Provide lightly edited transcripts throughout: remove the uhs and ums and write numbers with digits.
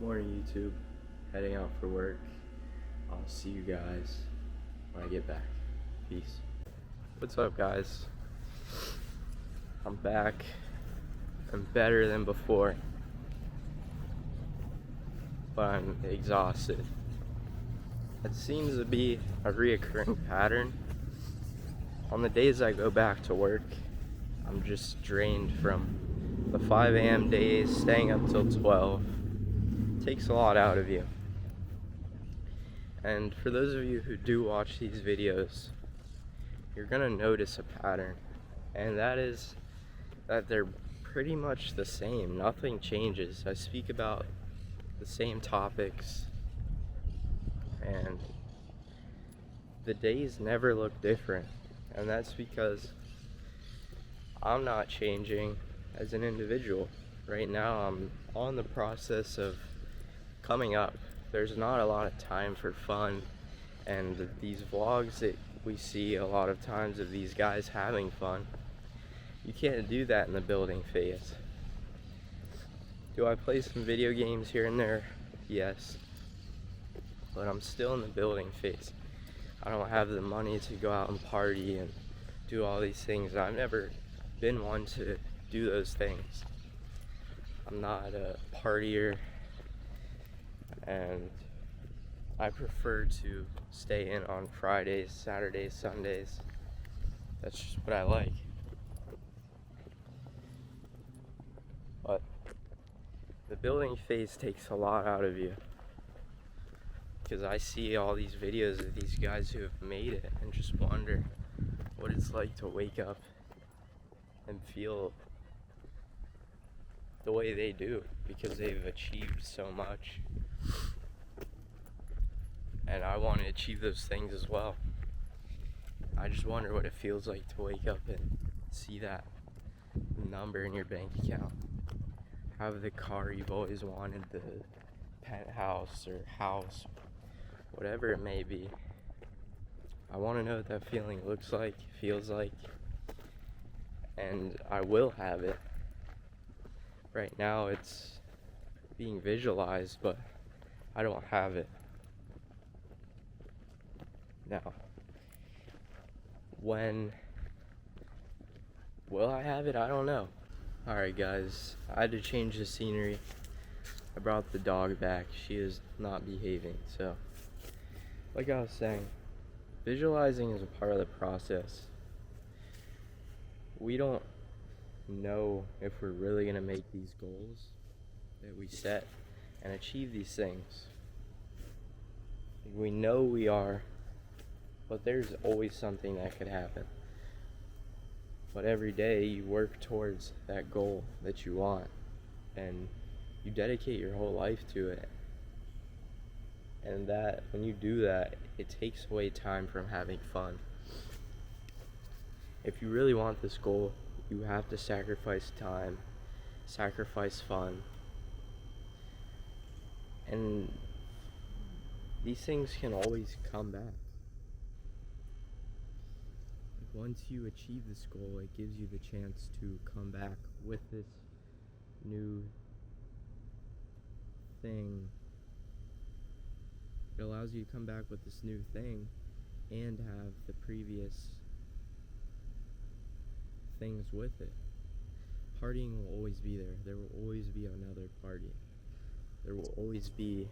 Morning, YouTube. Heading out for work. I'll see you guys when I get back. Peace. What's up, guys? I'm back. I'm better than before, but I'm exhausted. It seems to be a reoccurring pattern. On the days I go back to work, I'm just drained from the 5 a.m. days, staying up till 12. It takes a lot out of you. And for those of you who do watch these videos, you're gonna notice a pattern, and that is that they're pretty much the same. Nothing changes. I speak about the same topics, and the days never look different. And that's because I'm not changing as an individual. Right now, I'm on the process of coming up. There's not a lot of time for fun, and these vlogs that we see a lot of times of these guys having fun, you can't do that in the building phase. Do I play some video games here and there? Yes. But I'm still in the building phase. I don't have the money to go out and party and do all these things. I've never been one to do those things. I'm not a partier, and I prefer to stay in on Fridays, Saturdays, Sundays. That's just what I like. But the building phase takes a lot out of you, because I see all these videos of these guys who have made it and just wonder what it's like to wake up and feel the way they do, because they've achieved so much. And I want to achieve those things as well. I just wonder what it feels like to wake up and see that number in your bank account, have the car you've always wanted, the penthouse or house, whatever it may be. I want to know what that feeling looks like, feels like, and I will have it. Right now it's being visualized, but I don't have it. Now, when will I have it? I don't know. Alright, guys, I had to change the scenery. I brought the dog back. She is not behaving, so like I was saying, visualizing is a part of the process. We don't know if we're really going to make these goals that we set and achieve these things. We know we are, but there's always something that could happen. But every day you work towards that goal that you want, and you dedicate your whole life to it. And that, when you do that, it takes away time from having fun. If you really want this goal, you have to sacrifice time, sacrifice fun. And these things can always come back. Once you achieve this goal, it gives you the chance to come back with this new thing. It allows you to come back with this new thing and have the previous things with it. Partying will always be there. There will always be another party. There will always be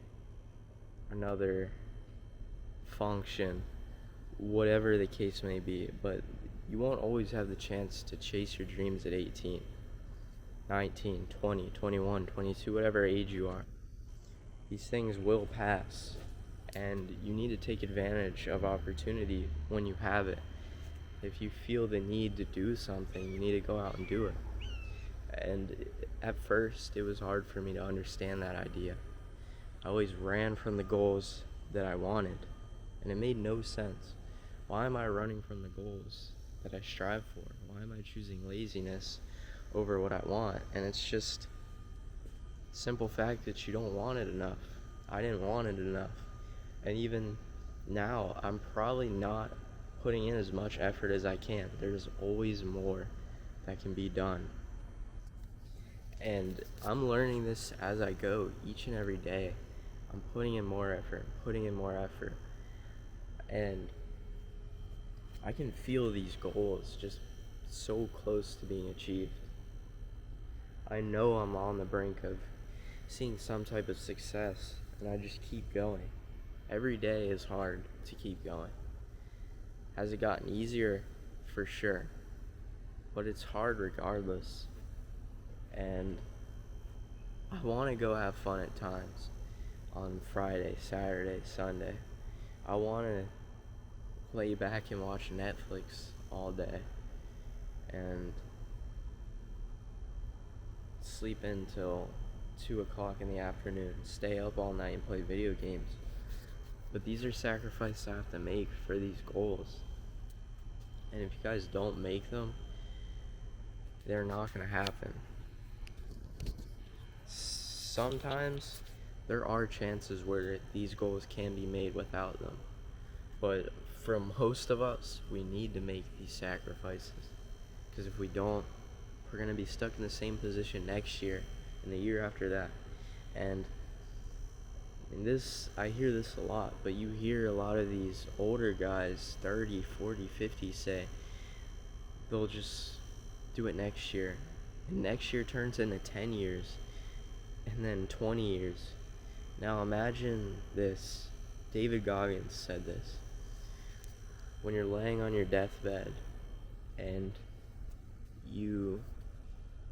another function, whatever the case may be, but you won't always have the chance to chase your dreams at 18, 19, 20, 21, 22, whatever age you are. These things will pass, and you need to take advantage of opportunity when you have it. If you feel the need to do something, you need to go out and do it. And at first, it was hard for me to understand that idea. I always ran from the goals that I wanted, and it made no sense. Why am I running from the goals that I strive for? Why am I choosing laziness over what I want? And it's just simple fact that you don't want it enough. I didn't want it enough. And even now, I'm probably not putting in as much effort as I can. There's always more that can be done. And I'm learning this as I go each and every day. I'm putting in more effort, and I can feel these goals just so close to being achieved. I know I'm on the brink of seeing some type of success, and I just keep going. Every day is hard to keep going. Has it gotten easier? For sure. But it's hard regardless. And I want to go have fun at times on Friday, Saturday, Sunday. I want to lay back and watch Netflix all day and sleep until 2 o'clock in the afternoon, stay up all night and play video games. But these are sacrifices I have to make for these goals. And if you guys don't make them, they're not going to happen. Sometimes there are chances where these goals can be made without them. But for most of us, we need to make these sacrifices. Because if we don't, we're going to be stuck in the same position next year and the year after that. And this, I hear this a lot, but you hear a lot of these older guys, 30, 40, 50, say they'll just do it next year. And next year turns into 10 years, and then 20 years. Now imagine this. David Goggins said this. When you're laying on your deathbed and you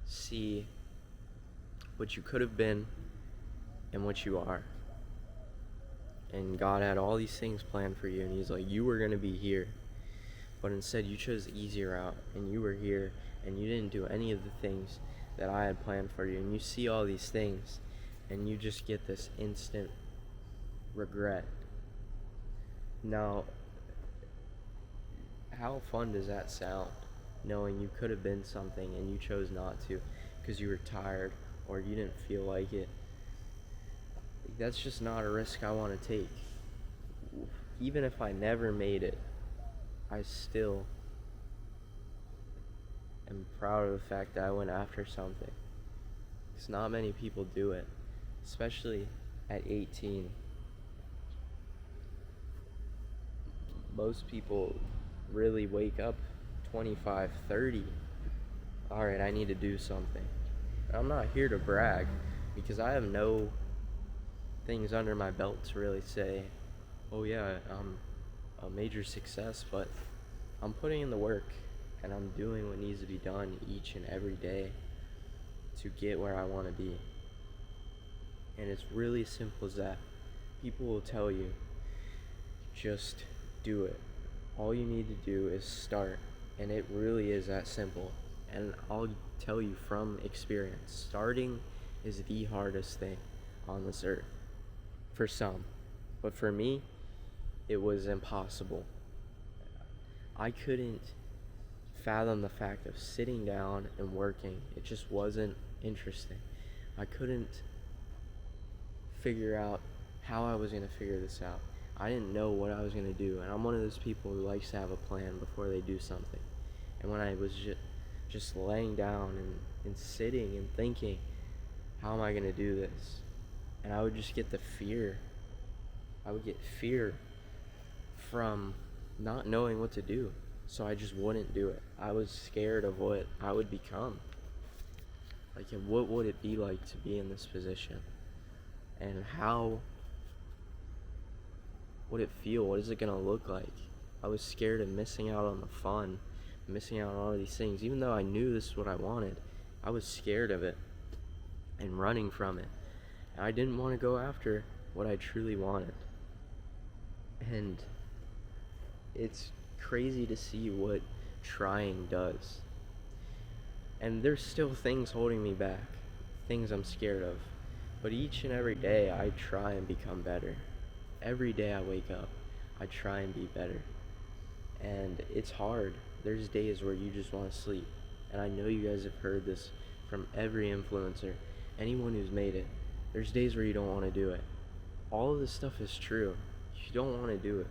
see what you could have been and what you are, and God had all these things planned for you, and he's like, you were going to be here, but instead you chose the easier route, and you were here, and you didn't do any of the things that I had planned for you, and you see all these things, and you just get this instant regret. Now, how fun does that sound, knowing you could have been something and you chose not to because you were tired or you didn't feel like it? That's just not a risk I want to take. Even if I never made it, I still am proud of the fact that I went after something. Because not many people do it, especially at 18. Most people really wake up 25, 30. Alright, I need to do something. I'm not here to brag because I have no things under my belt to really say, oh yeah, I'm a major success, but I'm putting in the work and I'm doing what needs to be done each and every day to get where I want to be. And it's really simple as that. People will tell you, just do it. All you need to do is start, and it really is that simple. And I'll tell you from experience, starting is the hardest thing on this earth for some, but for me it was impossible. I couldn't fathom the fact of sitting down and working. It just wasn't interesting. I couldn't figure out how I was going to figure this out. I didn't know what I was going to do, and I'm one of those people who likes to have a plan before they do something. And when I was just laying down and sitting and thinking, how am I going to do this? And I would just get the fear. I would get fear from not knowing what to do, so I just wouldn't do it. I was scared of what I would become. Like, what would it be like to be in this position? And how would it feel? What is it gonna look like? I was scared of missing out on the fun, missing out on all of these things. Even though I knew this is what I wanted, I was scared of it and running from it. And I didn't want to go after what I truly wanted. And it's crazy to see what trying does. And there's still things holding me back, things I'm scared of. But each and every day I try and become better. Every day I wake up, I try and be better. And it's hard. There's days where you just want to sleep. And I know you guys have heard this from every influencer, anyone who's made it. There's days where you don't want to do it. All of this stuff is true. You don't want to do it.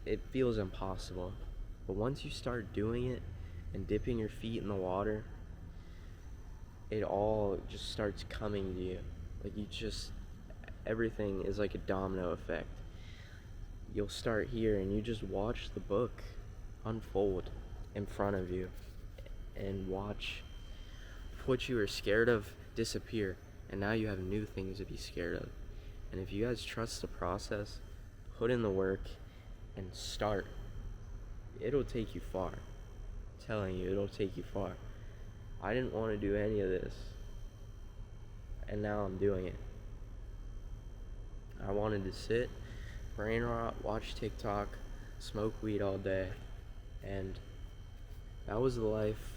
It feels impossible. But once you start doing it and dipping your feet in the water, it all just starts coming to you. Like everything is like a domino effect. You'll start here and you just watch the book unfold in front of you and watch what you were scared of disappear, and now you have new things to be scared of. And if you guys trust the process, put in the work, and start, it'll take you far. I'm telling you, it'll take you far. I didn't want to do any of this, and now I'm doing it. I wanted to sit, brain rot, watch TikTok, smoke weed all day, and that was the life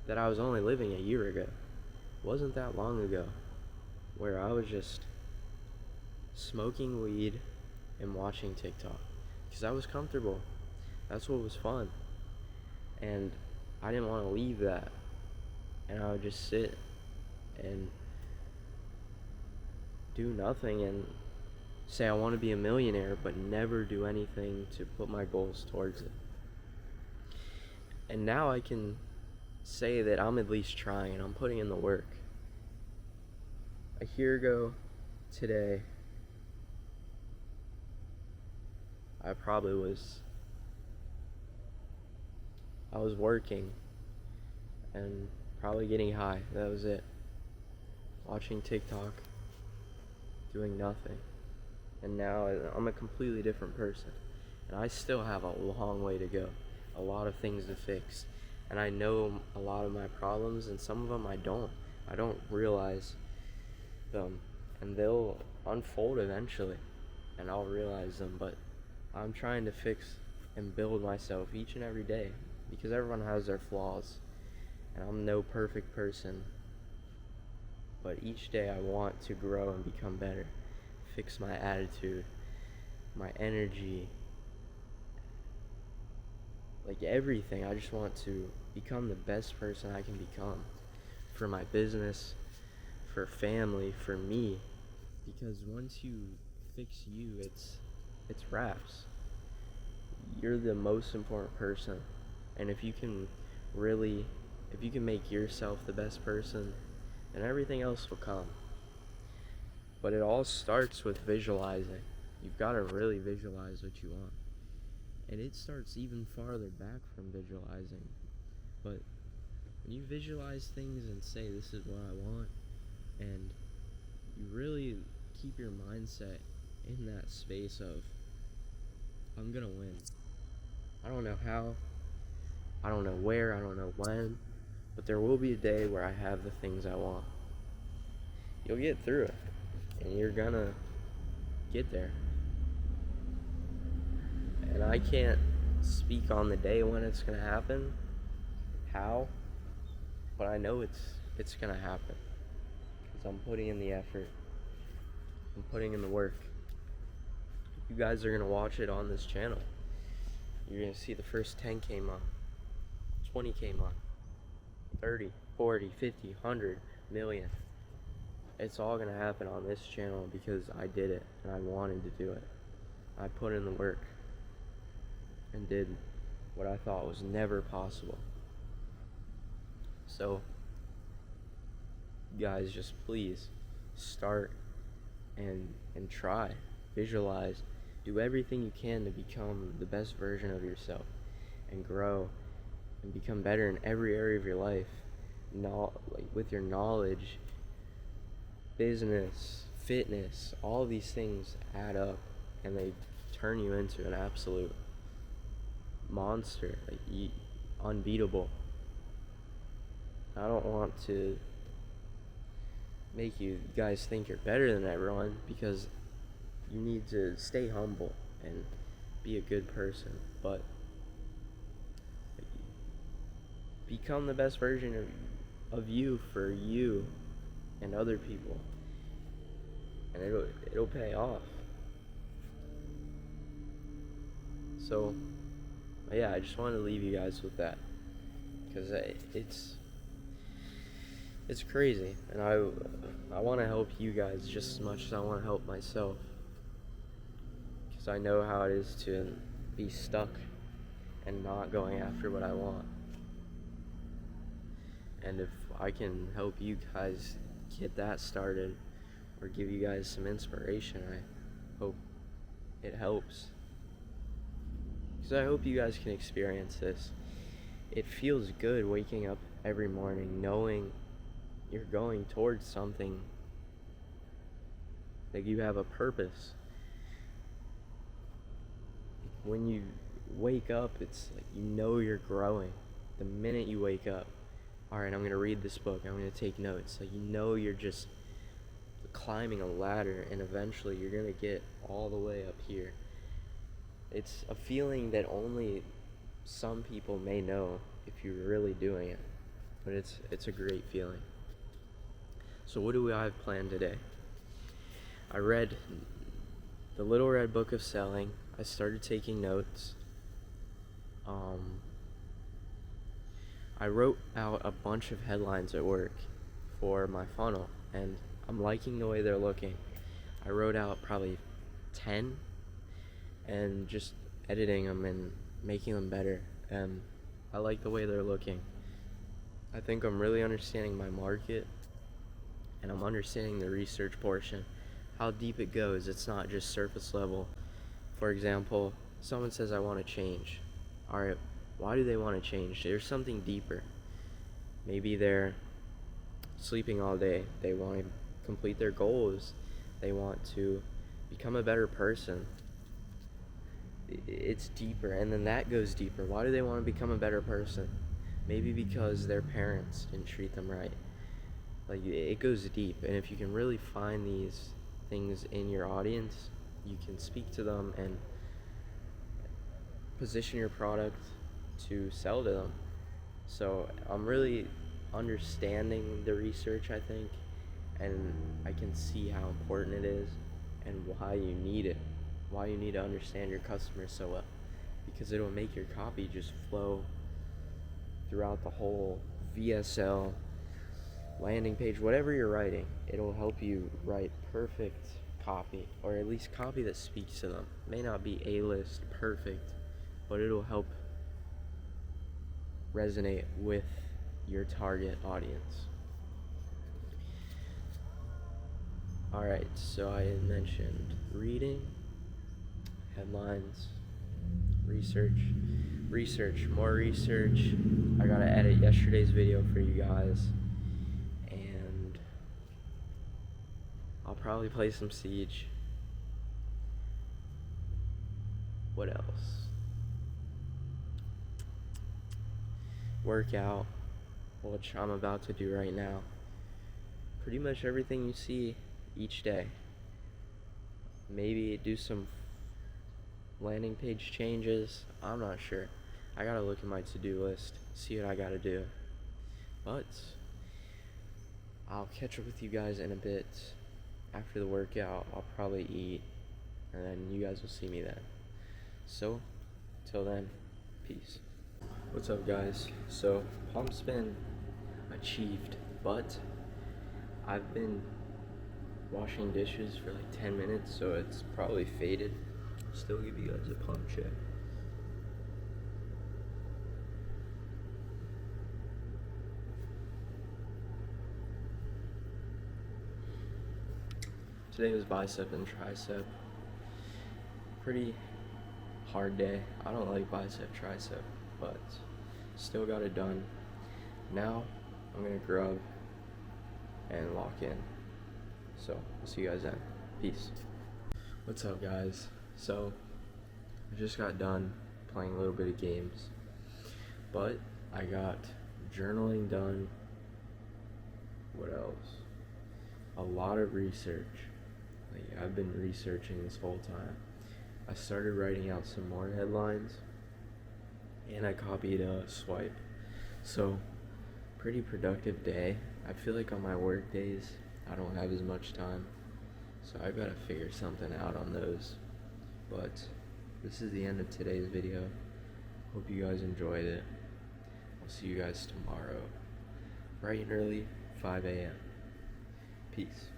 that I was only living a year ago. It wasn't that long ago, where I was just smoking weed and watching TikTok, because I was comfortable. That's what was fun, and I didn't want to leave that. And I would just sit and do nothing and say I want to be a millionaire, but never do anything to put my goals towards it. And now I can say that I'm at least trying and I'm putting in the work. A year ago today, I was working and probably getting high. That was it. Watching TikTok, doing nothing. And now I'm a completely different person. And I still have a long way to go. A lot of things to fix. And I know a lot of my problems, and some of them I don't. I don't realize them. And they'll unfold eventually. And I'll realize them. But I'm trying to fix and build myself each and every day. Because everyone has their flaws. And I'm no perfect person. But each day I want to grow and become better. Fix my attitude, my energy, like everything. I just want to become the best person I can become. For my business, for family, for me. Because once you fix you, it's wraps. You're the most important person. And if you can make yourself the best person, then everything else will come. But it all starts with visualizing. You've got to really visualize what you want. And it starts even farther back from visualizing. But when you visualize things and say, this is what I want, and you really keep your mindset in that space of, I'm gonna win. I don't know how, I don't know where, I don't know when, but there will be a day where I have the things I want. You'll get through it, and you're gonna get there. And I can't speak on the day when it's gonna happen, how, but I know it's gonna happen, because I'm putting in the effort, I'm putting in the work. You guys are gonna watch it on this channel. You're gonna see the first 10K month, 20K month, 30, 40, 50, 100, million. It's all gonna happen on this channel because I did it and I wanted to do it. I put in the work and did what I thought was never possible. So, guys, just please start and try, visualize, do everything you can to become the best version of yourself and grow and become better in every area of your life. Like with your knowledge, business, fitness, all of these things add up and they turn you into an absolute monster, like unbeatable. I don't want to make you guys think you're better than everyone, because you need to stay humble and be a good person, but become the best version of you for you and other people, and it'll pay off. So yeah, I just wanted to leave you guys with that, because it's crazy, and I want to help you guys just as much as I want to help myself, because I know how it is to be stuck and not going after what I want. And if I can help you guys get that started or give you guys some inspiration, I hope it helps. Because I hope you guys can experience this. It feels good waking up every morning knowing you're going towards something, like you have a purpose. When you wake up, it's like you know you're growing. The minute you wake up, alright, I'm gonna read this book, I'm gonna take notes. Like, you know you're just climbing a ladder, and eventually you're gonna get all the way up here. It's a feeling that only some people may know if you're really doing it, but it's a great feeling. So what do I have planned today? I read The Little Red Book of Selling. I started taking notes. I wrote out a bunch of headlines at work for my funnel, and I'm liking the way they're looking. I wrote out probably 10 and just editing them and making them better, and I like the way they're looking. I think I'm really understanding my market, and I'm understanding the research portion, how deep it goes. It's not just surface level. For example, someone says, I want to change. Alright, why do they want to change? There's something deeper. Maybe they're sleeping all day. They want to complete their goals. They want to become a better person. It's deeper, and then that goes deeper. Why do they want to become a better person? Maybe because their parents didn't treat them right. Like, it goes deep, and if you can really find these things in your audience, you can speak to them and position your product to sell to them. So I'm really understanding the research, I think, and I can see how important it is and why you need it, why you need to understand your customers so well, because it'll make your copy just flow throughout the whole VSL landing page, whatever you're writing. It'll help you write perfect copy, or at least copy that speaks to them. It may not be A-list perfect, but it'll help resonate with your target audience. Alright, so I had mentioned reading, headlines, research, more research. I gotta edit yesterday's video for you guys, and I'll probably play some Siege. What else? Workout, which I'm about to do right now. Pretty much everything you see each day. Maybe do some landing page changes. I'm not sure. I gotta look at my to-do list, see what I gotta do. But I'll catch up with you guys in a bit. After the workout, I'll probably eat, and then you guys will see me then. So, till then, peace. What's up, guys? So, pump's been achieved, but I've been washing dishes for like 10 minutes, so it's probably faded. Still give you guys a pump check. Today was bicep and tricep. Pretty hard day. I don't like bicep, tricep, but still got it done. Now I'm gonna grub and lock in. So I'll see you guys then. Peace. What's up, guys? So I just got done playing a little bit of games, but I got journaling done. What else? A lot of research. Like, I've been researching this whole time. I started writing out some more headlines, and I copied a swipe. So, pretty productive day. I feel like on my work days, I don't have as much time, so I gotta figure something out on those. But this is the end of today's video. Hope you guys enjoyed it. I'll see you guys tomorrow, bright and early, 5 a.m. Peace.